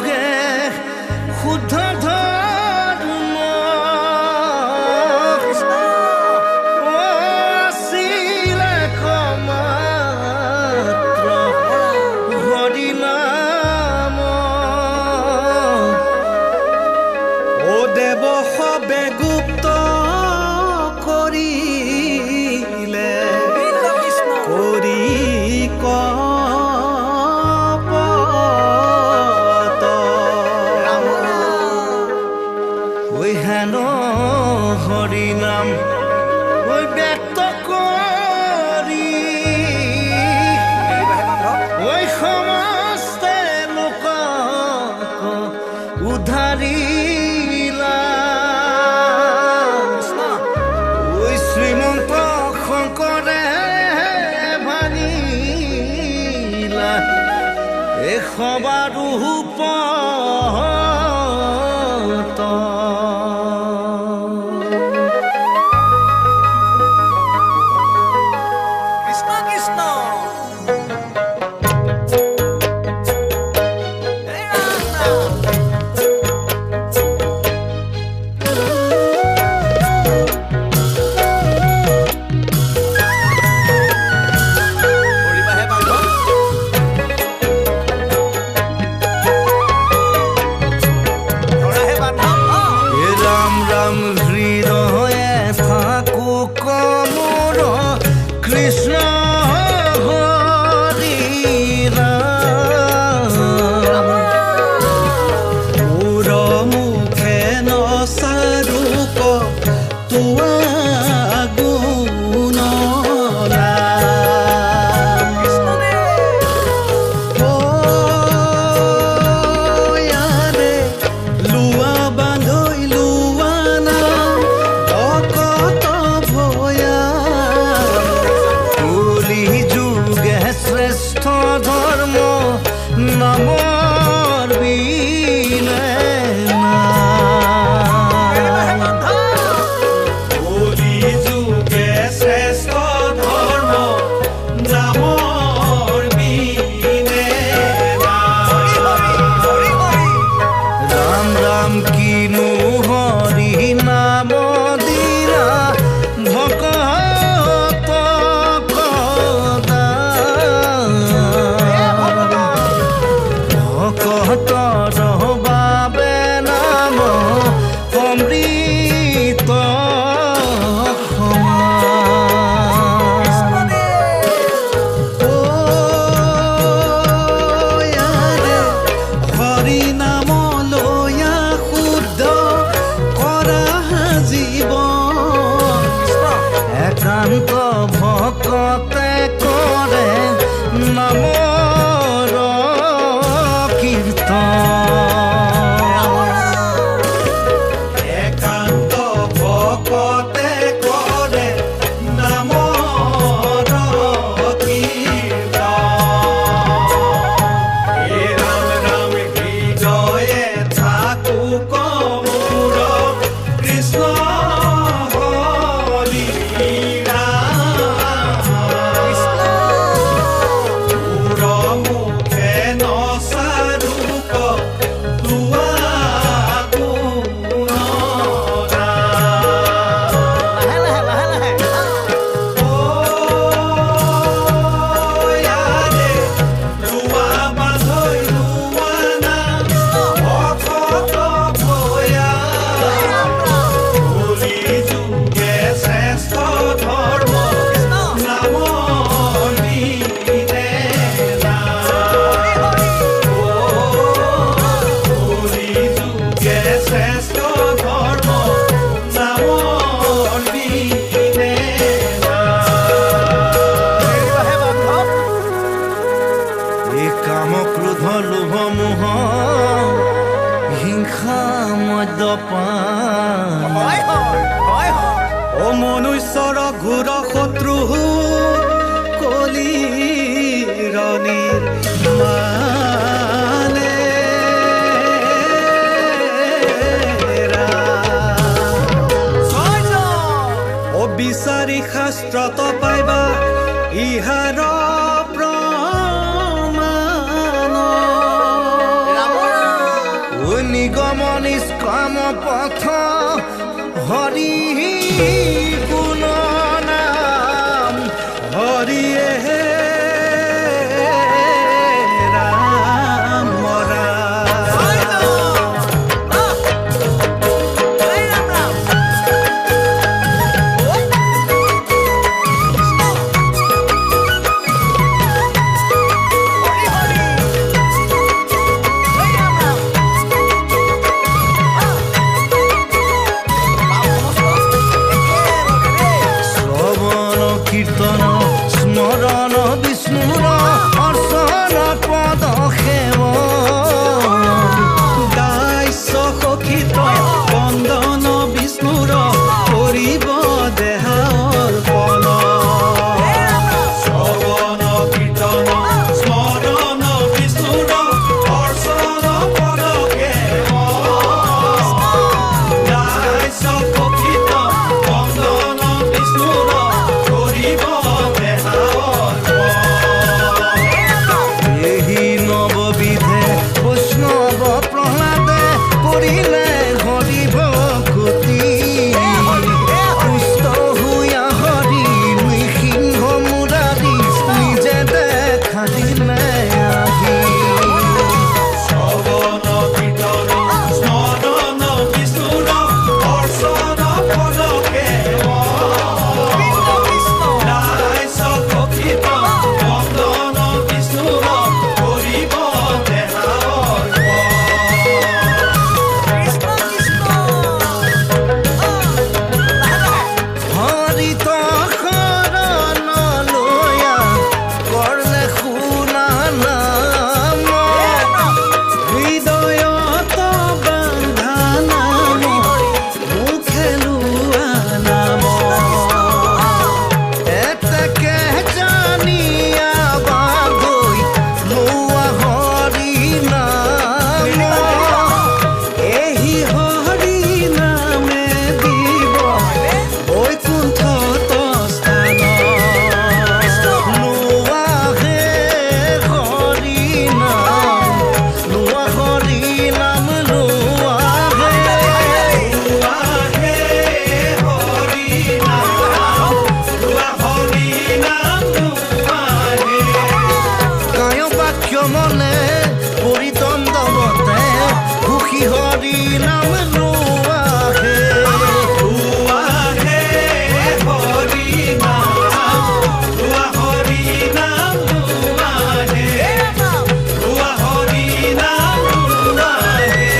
যুগে শুদ্ধ ধৰ্ম আছিলে কমাত্ৰ হৰি নাম ও দেৱ সবে গুপ্ত কৰিলে কৰি হেন হৰি নাম ব্যক্ত কৰি সমস্তে লোকক উদ্ধাৰিলা শ্ৰীমন্ত শংকৰে ভাঙিলা এই সবাৰো কৃষ্ণ হৰি ৰাম মোৰ মুখে নচাৰুক তোৱা গুণ লোৱা বান্ধৈ লোৱা নাম ভকত ভয়া শ্ৰেষ্ঠ ধৰ্ম নামৰ বিনে যুগে শ্ৰেষ্ঠ ধৰ্ম নামৰ বিনে ৰাম ৰাম কিনো হৰি নাম দিৰা ভকত ভকতৰ বাবে নাম অমৃত হৰি নাম লৈয়া শুদ্ধ কৰা জীৱন একান্ত ভকতে কৰে নামৰ একান্ত ভকতে কৰে নামৰ ৰাম ৰাম হৃদয়ে থাকুক মোৰ কৃষ্ণ হৰি ৰাম মুখে নচাৰুক তোৱা গুণ লোৱা বান্ধৈ লোৱা নাম ভকত ভয়া হৰি যুগে শ্ৰেষ্ঠ ধৰ্ম নামৰ বিনে শ্ৰেষ্ঠ ধৰ্ম নামৰ বিনে এই কাম ক্ৰোধ লোভ মোহ হিংসা মদ্যপান ও মনুষ্যৰ ঘোৰ শত্ৰু কলিৰ নিৰ্মাণে বিচাৰি শাস্ত্ৰত পাইবা ইহাৰ নিষ্কাম পথ হৰি গুণ নাম হৰিয়ে ৰাম কীৰ্তন স্মৰণ বিষ্ণুৰ অৰ্চন পদ সেব দাস্য সখিত বন্দন বিষ্ণুৰ কৰিব দেহা অৰ্পণ শ্ৰৱণ কীৰ্তন স্মৰণ বিষ্ণুৰ অৰ্চন পদ সেৱ দাস্য সখিত বন্দন বিষ্ণুৰ কৰিব দেহা অৰ্পণ এই নববিধে বৈষ্ণৱ প্ৰহ্লাদে কৰিলে হৰি ভকতি পুষ্ট হুয়া হৰি নৃসিংহ মুৰাৰী নিজে দেখা দিলে আহি শ্ৰৱণ কীৰ্তন স্মৰণ বিষ্ণুৰ অৰ্চন পদ সেৱ দাস্য সখিত বন্দন বিষ্ণুৰ কৰিব দেহা হৰিত শৰণ লয়া কৰলে শুনা নাম হৃদয়ত বান্ধা নাম মুখে লোৱা নাম এতেকে জানিয়া বাগৈ লোৱা হৰি নাম এহি হৰি নামে দিব বৈকুণ্ঠত স্থান লোৱা হে হৰি নাম লোৱা হৰি নাম লোৱা হে লোৱাহে হৰি নাম লোৱা হৰি নাম লোৱাহে কায় বাক্য মনে পৰিতন্দৱতে সুখী হৰি নাম লোৱা হে লোৱাহে হৰি নাম লোৱা হৰি নাম লোৱাহে লোৱা হৰি নাম লোৱাহে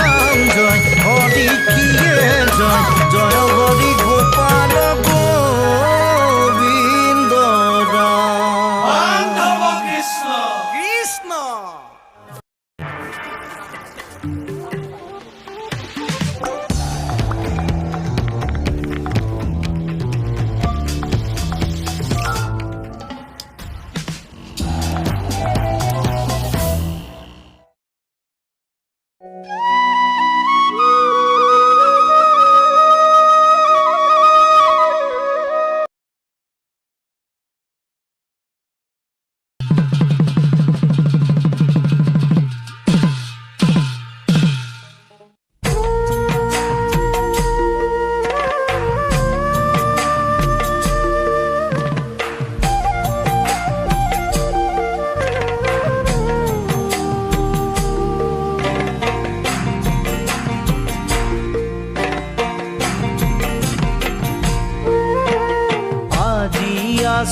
ৰাম জয় হৰি কিয়ে জয় জয় হৰি গোপাল গোবিন্দ ৰাম মাধৱ কৃষ্ণ কৃষ্ণ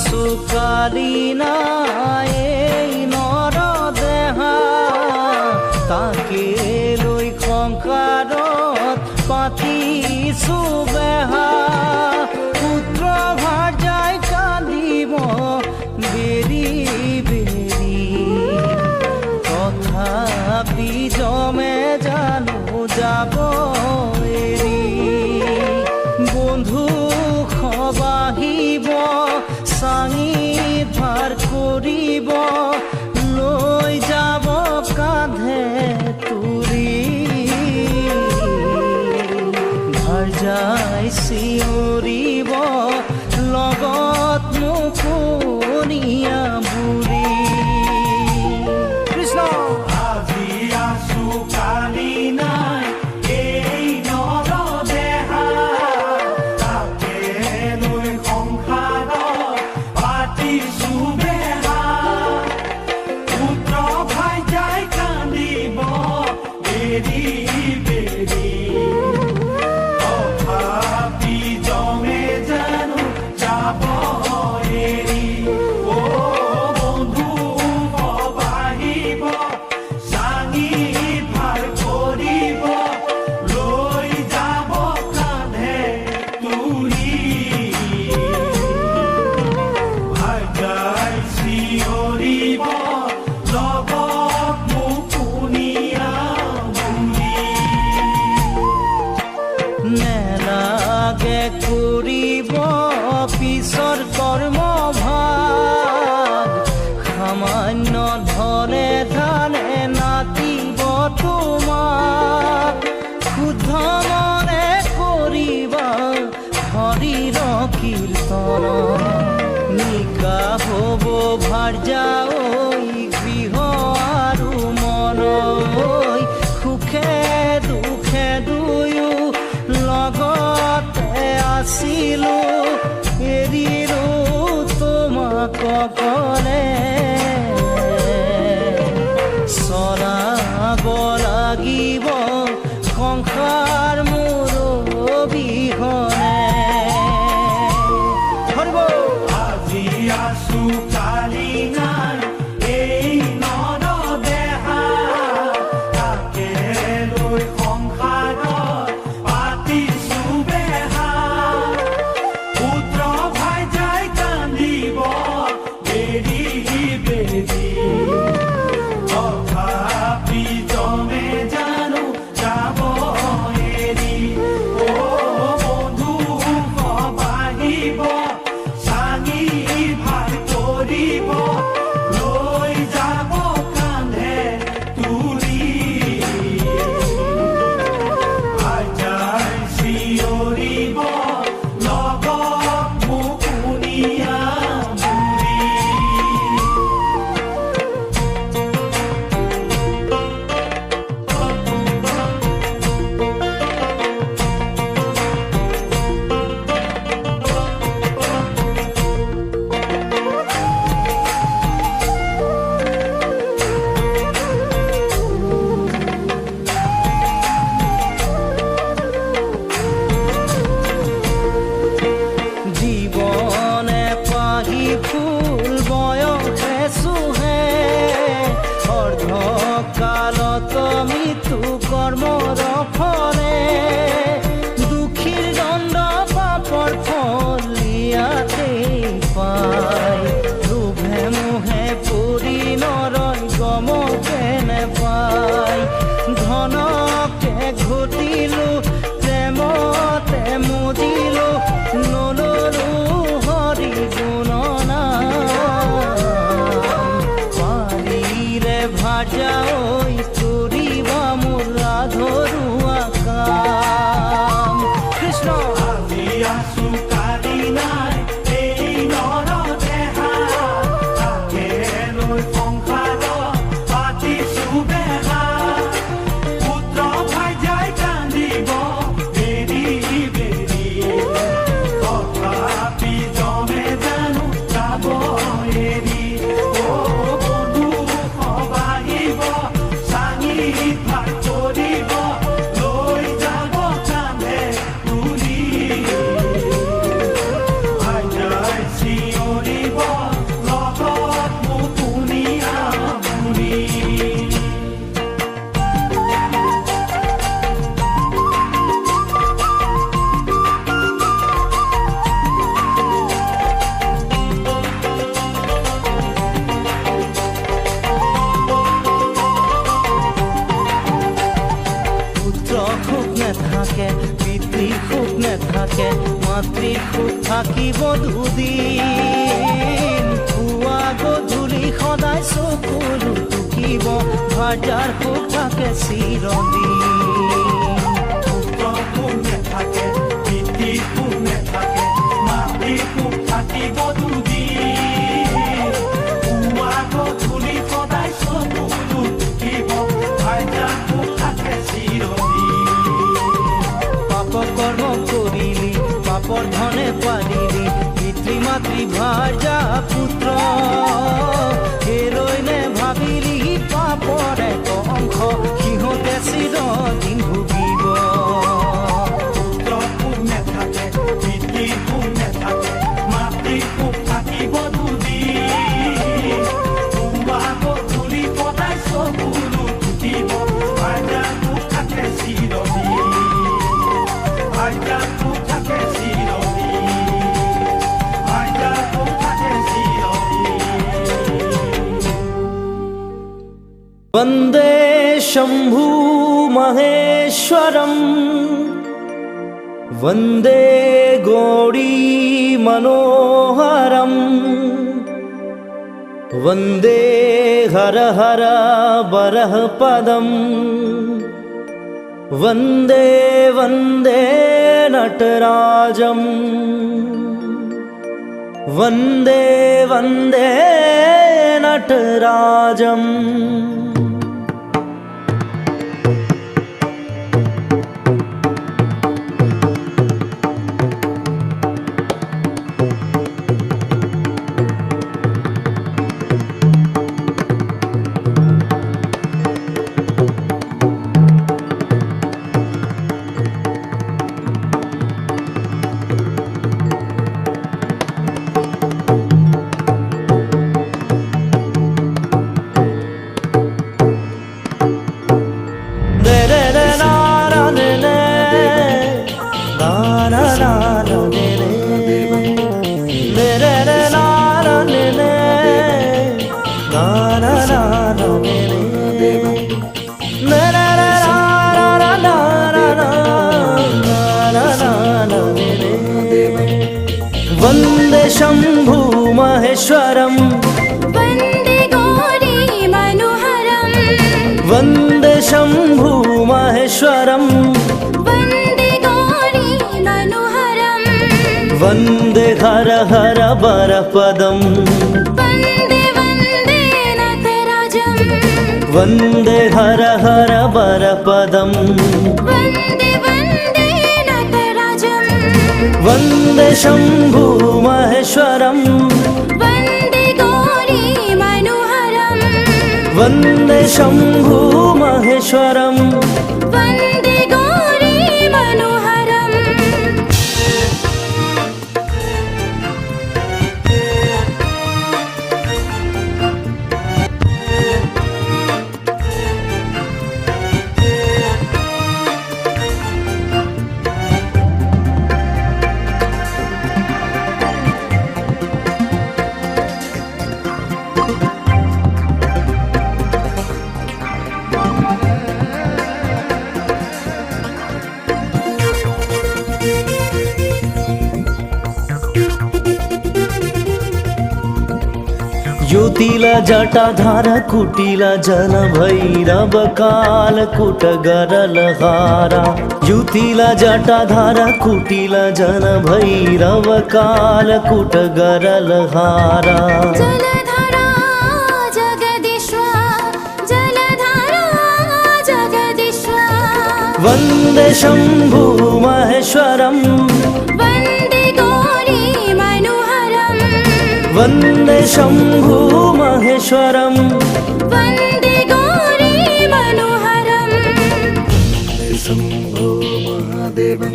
সুকালি নাই নৰ দেহা তাকে লৈ সংসাৰত পাতিছো বেহা পুত্ৰ ভাৰ্যাই কান্দিব বেৰি বেৰি তথাপি জমে জানো যাব এৰি বন্ধু খবাহিব চাঙি ভাৰ কৰি সামান্য ধনে ধানে নাতিব তোমাক শুদ্ধ মনে কৰিবা হৰিৰ কীৰ্তন নিকা হ'ব ভাৰ্যা ঐ গৃহ আৰু মন সুখে দুখে দুয়ো লগতে আছিলো এৰিলো তোমাক অকলে চলাব লাগিব সংসাৰ মোৰ অবিহনে আজি আছো কালি নাই এই নৰ দেহা তাকে লৈ সংসাৰত পাতিছো বেহা পুত্ৰ ভাই যাই কান্দিব বেৰি বেৰি তথাপি জমে জানো যাব এৰি বন্ধু বাঢ়িব চাঙি ভাই কৰিব লৈ যাব কান্ধে তুলি আইতাই চিঞৰিব লগত মুকুনিয়া বুঢ়ী জীৱনে পাহি ফুল বয়সে চুহে অৰ্ধকালত মৃত্যু কৰ্মৰ ফলে দুখীৰ দণ্ড পাপৰ ফল ইয়াতেই পায় লোভে মোহে পৰি নৰয় গমকে নেপায় ধনকে ঘটিলো প্ৰেমতে মুদিলো নলৰো হৰি গুণনাম পাৰিলে ভাৰ্যা ঐ কৰিবা মোৰ ৰাধৰুৱা কাম কৃষ্ণ আজি আছো কালি নাই এই নৰ দেহা তাকে লৈ সংসাৰত পাতিছো বেহা পুত্ৰ ভাই যাই কান্দিব বেৰি বেৰি তথাপি জমে জানো যাব এৰি বন্ধু বাঢ়িব চাঙি ভাই কৰিব লৈ যাব কান্ধে তুলি আইতাই চিঞৰিব লগত মুকুনিয়া বুঢ়ী পুত্ৰ সুখ নেথাকে পিতৃ সুখ নেথাকে মাতৃ সুখ থাকিব দুদিন পুৱা গধূলি সদায় চকুলো টুকিব ভাৰ্যাৰ সুখ থাকে চিৰদিন পুত্ৰ সুখ নেথাকে পিতৃ সুখ নেথাকে মাতৃ সুখ থাকিব দুদিন পুৱা গধূলি সদায় চকুলো টুকিব ভাইজাৰ সুখ থাকে চিৰদিন পাপ কৰ্ম কৰিলি পাপৰ ধনে পাৰিলি পিতৃ মাতৃ ভাৰ্যা পুত্ৰ হেৰৈ নে ভাবিলি পাপৰ এক অংশ সিহঁতে চিৰদিন ভুগিব পুত্ৰ সুখ নেথাকে পিতৃ সুখ নেথাকে মাতৃ সুখ থাকিব দুদিন পুৱা গধূলি সদায় চকুলো টুকিব ভাইজাৰ সুখ থাকে চিৰদিন ভাইজাৰ সুখ থাকে চিৰদিন ভাইজাৰ সুখ থাকে চিৰদিন वन्दे शम्भु महेश्वरम् वन्दे गौरी मनोहरम् वन्दे हर हर बरः पदम् वन्दे वन्दे नटराजम् वन्दे वन्दे नटराजम् वन्दे शम्भु महेश्वरम् वन्दे गौरी मनोहरम् वन्दे शम्भु महेश्वरम् वन्दे गौरी मनोहरम् वन्दे हर हर बरपदम् वन्दे वन्दे नटराजम् वन्दे हर हर बरपदम् वन्दे वन्दे नटराजम् वन्दे शम्भु महेश्वरम् वन्दे गौरी मनोहरम् वन्दे शम्भु महेश्वरम् वन्दे गौरी मनोहरम् ज्योतिल जटाधार कुटिल जल भैरव काल कुट गरलहारा ज्योतिल जटाधार कुटिल जल भैरव काल कुट गरलहारा जलधारा जगदीश्वर जलधारा जगदीश्वर वन्दे शम्भु महेश्वरम् वन्दे गौरी मनोहरम् वन्दे शम्भु महेश्वरम् वन्दे गौरी मनोहरम् शम्भो महादेवं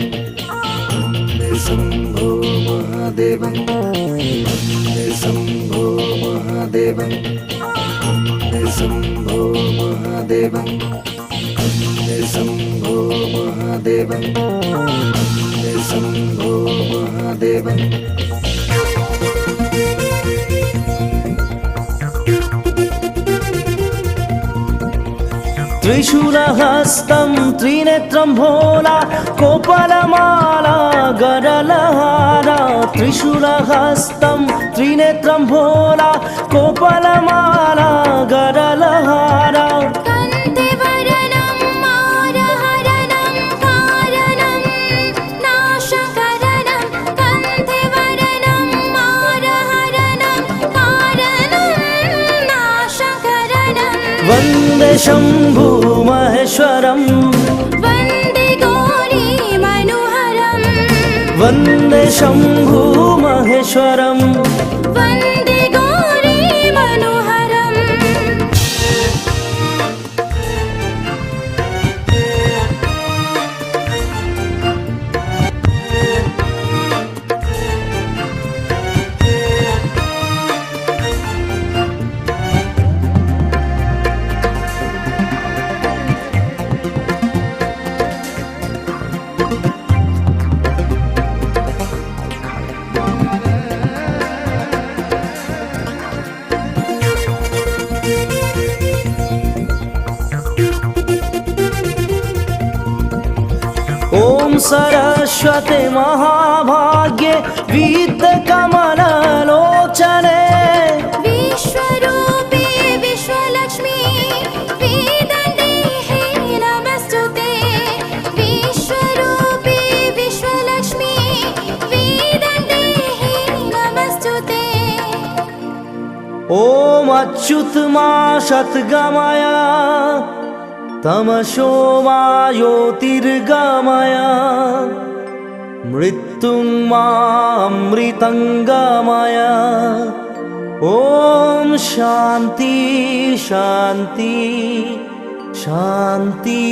वन्दे शम्भो महादेवं वन्दे शम्भो महादेवं वन्दे शम्भो महादेवं वन्दे शम्भो महादेवं वन्दे शम्भो महादेवं त्रिशूलहस्तं त्रिनेत्रं भोला कोपलमाला गरलहारा त्रिशूलहस्तं त्रिनेत्रं भोला कोपलमाला गरलहारा कन्तिवरनं मारहरणं कारणं नाशकरणं कन्तिवरनं मारहरणं कारणं नाशकरणं वन्दे शम्भु महेश्वरम् वन्दे गौरी मनोहरम् वन्दे शम्भु महेश्वरम् वन्दे गौरी मनोहरम् ॐ सरस्वते महाभाग्ये विद्यकमललोचने विश्वरूप अच्युत मा सद्गमय तमसो मा ज्योतिर्गमय मृत्युं मा अमृतंगमय ॐ शान्ति शान्ति शान्ति।